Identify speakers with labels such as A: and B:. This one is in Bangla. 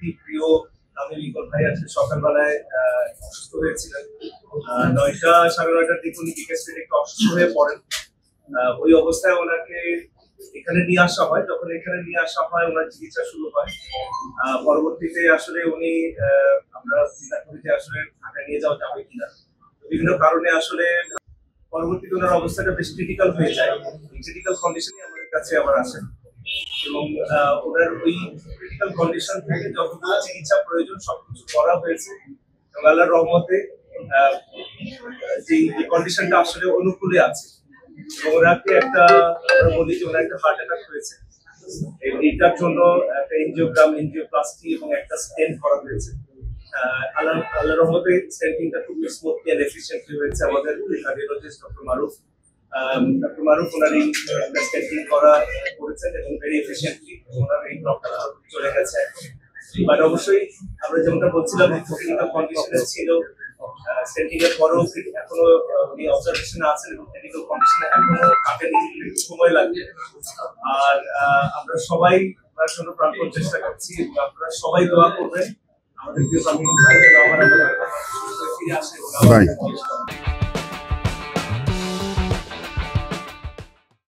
A: অতি প্রিয় আমি লিকল ভাই আজকে সকালবেলায় অসুস্থ হয়েছিলেন। 9টা সাড়ে 9টার দিকে উনি বিকেএসপিতে একটু অসুস্থ হয়ে পড়েন। ওই অবস্থায় ওনাকে এখানে নিয়ে আসা হয়। যখন এখানে নিয়ে আসা হয় ওনার চিকিৎসা শুরু হয়। পরবর্তীতে আসলে উনি আমরা চিন্তা করি যে আসলে ঢাকা নিয়ে যাওয়া যাবে কিনা, বিভিন্ন কারণে আসলে পরবর্তীতে ওনার অবস্থাটা বেশ ক্রিটিক্যাল হয়ে যায়। ক্রিটিক্যাল কন্ডিশনে আমাদের কাছে আবার আসেন এবং ওনার ওই ক্রিটিক্যাল কন্ডিশন থেকে যতগুলো চিকিৎসা প্রয়োজন সবকিছু করা হয়েছে এবং আল্লাহর রহমতে যে কন্ডিশনটা আসলে অনুকূলে আছে। ওনাকে একটা আমরা বলি যে ওনার একটা হার্ট অ্যাটাক হয়েছে, এইটার জন্য একটা এনজিওগ্রাম, এনজিওপ্লাস্টি এবং একটা স্টেন্ট করা হয়েছে। আল্লাহর রহমতে স্টেন্টিংটা খুব স্মুথলি এন্ড এফিশিয়েন্টলি হয়েছে। আমাদের কার্ডিওলজিস্ট ডক্টর মারুফ ওনার এই স্টেন্টিং করেছেন এবং ভেরি এফিশিয়েন্টলি ওনার এই ব্লকটা চলে গেছে। বাট অবশ্যই আমরা যেমনটা বলছিলাম ক্রিটিক্যাল কন্ডিশনে ছিল, স্টেন্টিং এর পরেও এখনো উনি অবজারভেশনে আছেন এবং ক্রিটিক্যাল কন্ডিশনে এখনো কাটেনি, সময় লাগবে। আর আমরা সবাই ওনার জন্য প্রাণপণ চেষ্টা করছি এবং আপনারা সবাই দোয়া করবেন আমাদের প্রিয় প্রাণপণ ভাই যেন আমার ফিরে আসে।